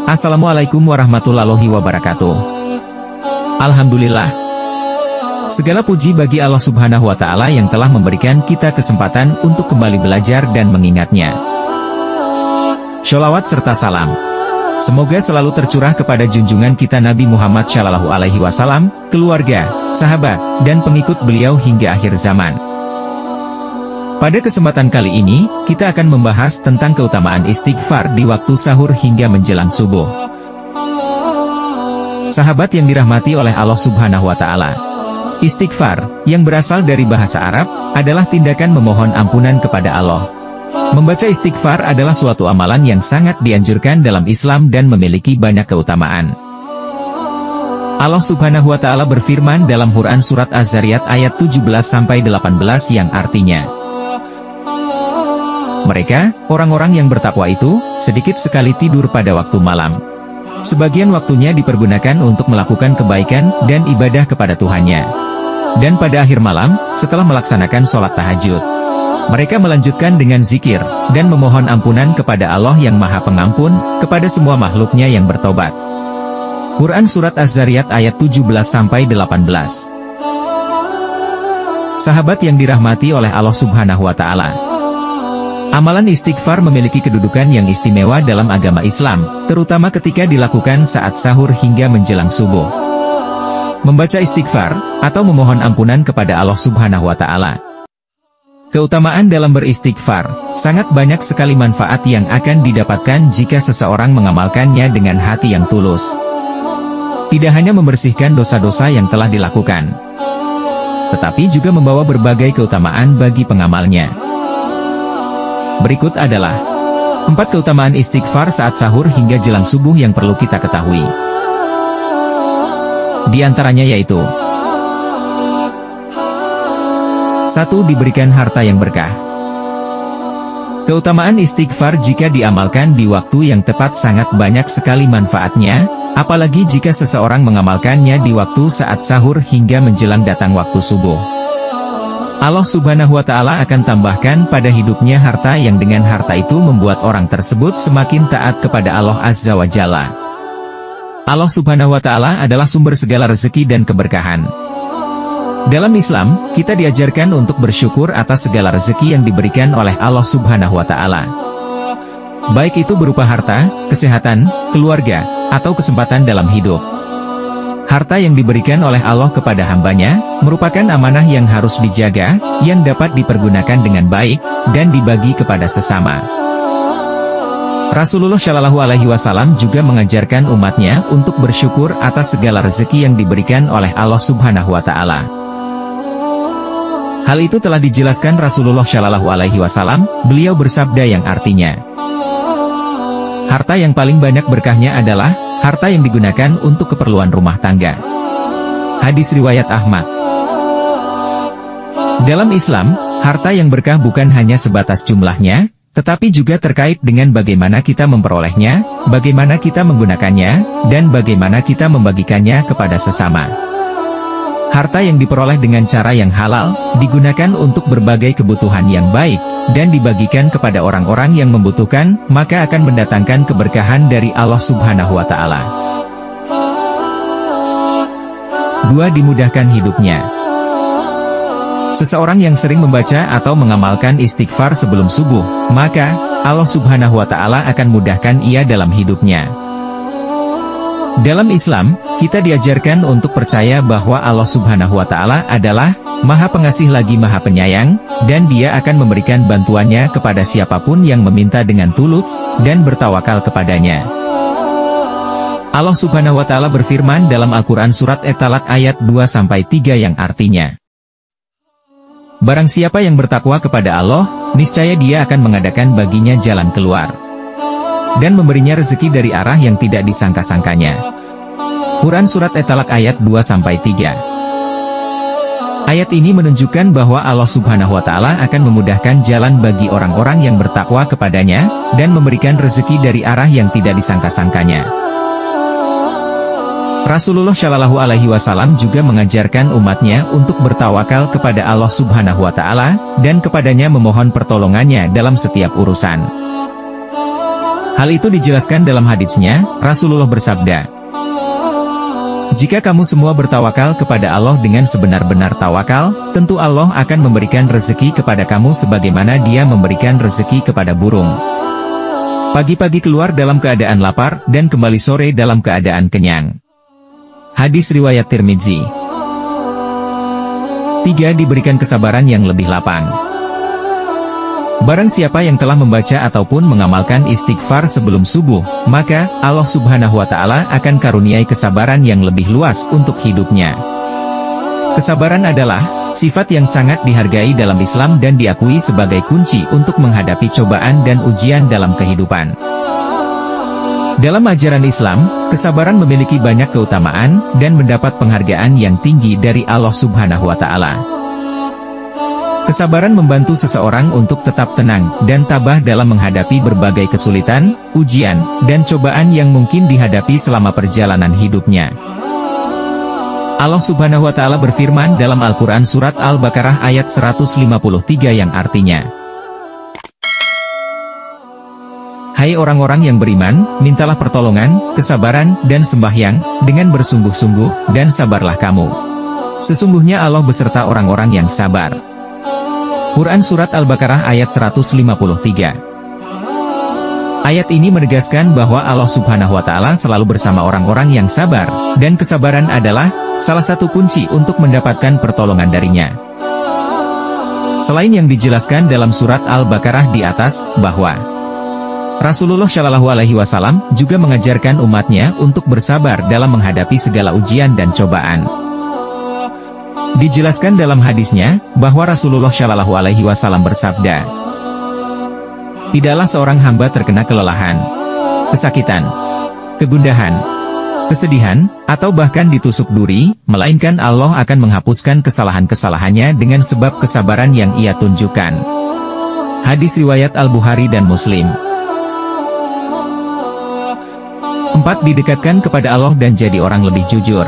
Assalamualaikum warahmatullahi wabarakatuh. Alhamdulillah. Segala puji bagi Allah Subhanahu wa Ta'ala yang telah memberikan kita kesempatan untuk kembali belajar dan mengingatnya. Sholawat serta salam semoga selalu tercurah kepada junjungan kita Nabi Muhammad SAW, keluarga, sahabat, dan pengikut beliau hingga akhir zaman. Pada kesempatan kali ini, kita akan membahas tentang keutamaan istighfar di waktu sahur hingga menjelang subuh. Sahabat yang dirahmati oleh Allah Subhanahu wa Ta'ala, istighfar, yang berasal dari bahasa Arab, adalah tindakan memohon ampunan kepada Allah. Membaca istighfar adalah suatu amalan yang sangat dianjurkan dalam Islam dan memiliki banyak keutamaan. Allah Subhanahu wa Ta'ala berfirman dalam Quran Surat Az-Zariyat ayat 17-18 yang artinya, mereka, orang-orang yang bertakwa itu, sedikit sekali tidur pada waktu malam. Sebagian waktunya dipergunakan untuk melakukan kebaikan dan ibadah kepada Tuhannya. Dan pada akhir malam, setelah melaksanakan sholat tahajud, mereka melanjutkan dengan zikir, dan memohon ampunan kepada Allah yang Maha Pengampun, kepada semua makhluknya yang bertobat. Quran Surat Az-Zariyat ayat 17-18. Sahabat yang dirahmati oleh Allah Subhanahu wa Ta'ala, amalan istighfar memiliki kedudukan yang istimewa dalam agama Islam, terutama ketika dilakukan saat sahur hingga menjelang subuh. Membaca istighfar, atau memohon ampunan kepada Allah Subhanahu wa Ta'ala. Keutamaan dalam beristighfar, sangat banyak sekali manfaat yang akan didapatkan jika seseorang mengamalkannya dengan hati yang tulus. Tidak hanya membersihkan dosa-dosa yang telah dilakukan, tetapi juga membawa berbagai keutamaan bagi pengamalnya. Berikut adalah 4 keutamaan istighfar saat sahur hingga jelang subuh yang perlu kita ketahui. Di antaranya yaitu 1. Diberikan harta yang berkah. Keutamaan istighfar jika diamalkan di waktu yang tepat sangat banyak sekali manfaatnya, apalagi jika seseorang mengamalkannya di waktu saat sahur hingga menjelang datang waktu subuh. Allah Subhanahu wa Ta'ala akan tambahkan pada hidupnya harta yang dengan harta itu membuat orang tersebut semakin taat kepada Allah Azza wa Jalla. Allah Subhanahu wa Ta'ala adalah sumber segala rezeki dan keberkahan. Dalam Islam, kita diajarkan untuk bersyukur atas segala rezeki yang diberikan oleh Allah Subhanahu wa Ta'ala. Baik itu berupa harta, kesehatan, keluarga, atau kesempatan dalam hidup. Harta yang diberikan oleh Allah kepada hambanya, merupakan amanah yang harus dijaga, yang dapat dipergunakan dengan baik, dan dibagi kepada sesama. Rasulullah Shallallahu Alaihi Wasallam juga mengajarkan umatnya untuk bersyukur atas segala rezeki yang diberikan oleh Allah Subhanahu wa Ta'ala. Hal itu telah dijelaskan Rasulullah Shallallahu Alaihi Wasallam, beliau bersabda yang artinya, harta yang paling banyak berkahnya adalah harta yang digunakan untuk keperluan rumah tangga. Hadis riwayat Ahmad. Dalam Islam, harta yang berkah bukan hanya sebatas jumlahnya, tetapi juga terkait dengan bagaimana kita memperolehnya, bagaimana kita menggunakannya, dan bagaimana kita membagikannya kepada sesama. Harta yang diperoleh dengan cara yang halal, digunakan untuk berbagai kebutuhan yang baik, dan dibagikan kepada orang-orang yang membutuhkan, maka akan mendatangkan keberkahan dari Allah Subhanahu wa Ta'ala. 2. Dimudahkan hidupnya. Seseorang yang sering membaca atau mengamalkan istighfar sebelum subuh, maka Allah Subhanahu wa Ta'ala akan mudahkan ia dalam hidupnya. Dalam Islam, kita diajarkan untuk percaya bahwa Allah Subhanahu wa Ta'ala adalah Maha Pengasih lagi Maha Penyayang, dan Dia akan memberikan bantuannya kepada siapapun yang meminta dengan tulus, dan bertawakal kepadanya. Allah Subhanahu wa Ta'ala berfirman dalam Al-Quran Surat At-Talaq ayat 2-3 yang artinya, barang siapa yang bertakwa kepada Allah, niscaya Dia akan mengadakan baginya jalan keluar, dan memberinya rezeki dari arah yang tidak disangka-sangkanya. Quran Surat At-Talaq ayat 2-3. Ayat ini menunjukkan bahwa Allah Subhanahu wa Ta'ala akan memudahkan jalan bagi orang-orang yang bertakwa kepadanya, dan memberikan rezeki dari arah yang tidak disangka-sangkanya. Rasulullah Shallallahu Alaihi Wasallam juga mengajarkan umatnya untuk bertawakal kepada Allah Subhanahu wa Ta'ala, dan kepadanya memohon pertolongannya dalam setiap urusan. Hal itu dijelaskan dalam haditsnya, Rasulullah bersabda, "Jika kamu semua bertawakal kepada Allah dengan sebenar-benar tawakal, tentu Allah akan memberikan rezeki kepada kamu sebagaimana Dia memberikan rezeki kepada burung. Pagi-pagi keluar dalam keadaan lapar, dan kembali sore dalam keadaan kenyang." Hadis riwayat Tirmidzi. 3. Diberikan kesabaran yang lebih lapang. Barang siapa yang telah membaca ataupun mengamalkan istighfar sebelum subuh, maka Allah Subhanahu wa Ta'ala akan karuniai kesabaran yang lebih luas untuk hidupnya. Kesabaran adalah sifat yang sangat dihargai dalam Islam dan diakui sebagai kunci untuk menghadapi cobaan dan ujian dalam kehidupan. Dalam ajaran Islam, kesabaran memiliki banyak keutamaan dan mendapat penghargaan yang tinggi dari Allah Subhanahu wa Ta'ala. Kesabaran membantu seseorang untuk tetap tenang dan tabah dalam menghadapi berbagai kesulitan, ujian, dan cobaan yang mungkin dihadapi selama perjalanan hidupnya. Allah Subhanahu wa Ta'ala berfirman dalam Al-Quran Surat Al-Baqarah ayat 153 yang artinya, "Hai orang-orang yang beriman, mintalah pertolongan, kesabaran, dan sembahyang, dengan bersungguh-sungguh, dan sabarlah kamu. Sesungguhnya Allah beserta orang-orang yang sabar." Quran Surat Al-Baqarah ayat 153. Ayat ini menegaskan bahwa Allah Subhanahu wa Ta'ala selalu bersama orang-orang yang sabar, dan kesabaran adalah salah satu kunci untuk mendapatkan pertolongan darinya. Selain yang dijelaskan dalam Surat Al-Baqarah di atas, bahwa Rasulullah Shallallahu Alaihi Wasallam juga mengajarkan umatnya untuk bersabar dalam menghadapi segala ujian dan cobaan. Dijelaskan dalam hadisnya, bahwa Rasulullah Shallallahu Alaihi Wasallam bersabda, "Tidaklah seorang hamba terkena kelelahan, kesakitan, kegundahan, kesedihan, atau bahkan ditusuk duri, melainkan Allah akan menghapuskan kesalahan-kesalahannya dengan sebab kesabaran yang ia tunjukkan." Hadis riwayat Al-Bukhari dan Muslim. 4. Didekatkan kepada Allah dan jadi orang lebih jujur.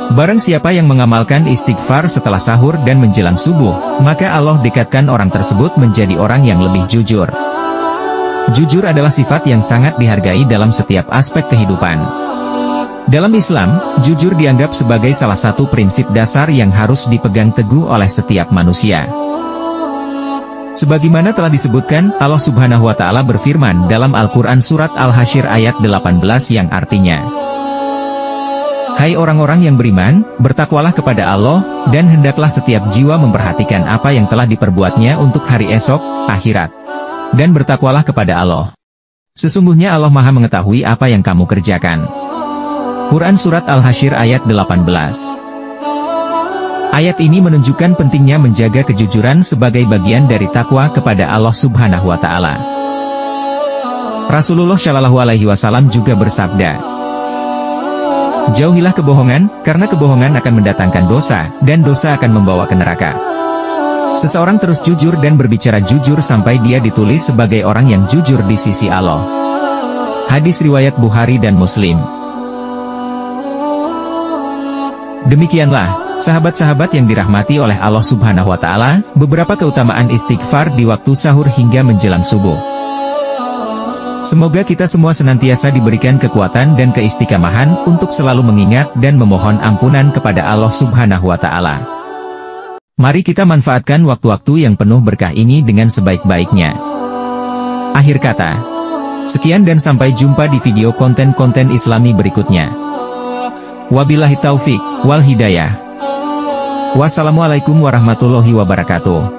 Barang siapa yang mengamalkan istighfar setelah sahur dan menjelang subuh, maka Allah dekatkan orang tersebut menjadi orang yang lebih jujur. Jujur adalah sifat yang sangat dihargai dalam setiap aspek kehidupan. Dalam Islam, jujur dianggap sebagai salah satu prinsip dasar yang harus dipegang teguh oleh setiap manusia. Sebagaimana telah disebutkan, Allah Subhanahu wa Ta'ala berfirman dalam Al-Quran Surat Al-Hasyr ayat 18 yang artinya, "Hai orang-orang yang beriman, bertakwalah kepada Allah, dan hendaklah setiap jiwa memperhatikan apa yang telah diperbuatnya untuk hari esok, akhirat. Dan bertakwalah kepada Allah. Sesungguhnya Allah Maha mengetahui apa yang kamu kerjakan." Quran Surat Al-Hasyr ayat 18. Ayat ini menunjukkan pentingnya menjaga kejujuran sebagai bagian dari takwa kepada Allah Subhanahu wa Ta'ala. Rasulullah Shallallahu Alaihi Wasallam juga bersabda, "Jauhilah kebohongan, karena kebohongan akan mendatangkan dosa, dan dosa akan membawa ke neraka. Seseorang terus jujur dan berbicara jujur sampai dia ditulis sebagai orang yang jujur di sisi Allah." Hadis riwayat Bukhari dan Muslim. Demikianlah, sahabat-sahabat yang dirahmati oleh Allah Subhanahu wa Ta'ala, beberapa keutamaan istighfar di waktu sahur hingga menjelang subuh. Semoga kita semua senantiasa diberikan kekuatan dan keistiqamahan untuk selalu mengingat dan memohon ampunan kepada Allah Subhanahu wa Ta'ala. Mari kita manfaatkan waktu-waktu yang penuh berkah ini dengan sebaik-baiknya. Akhir kata, sekian dan sampai jumpa di video konten-konten Islami berikutnya. Wabillahi taufik wal hidayah. Wassalamualaikum warahmatullahi wabarakatuh.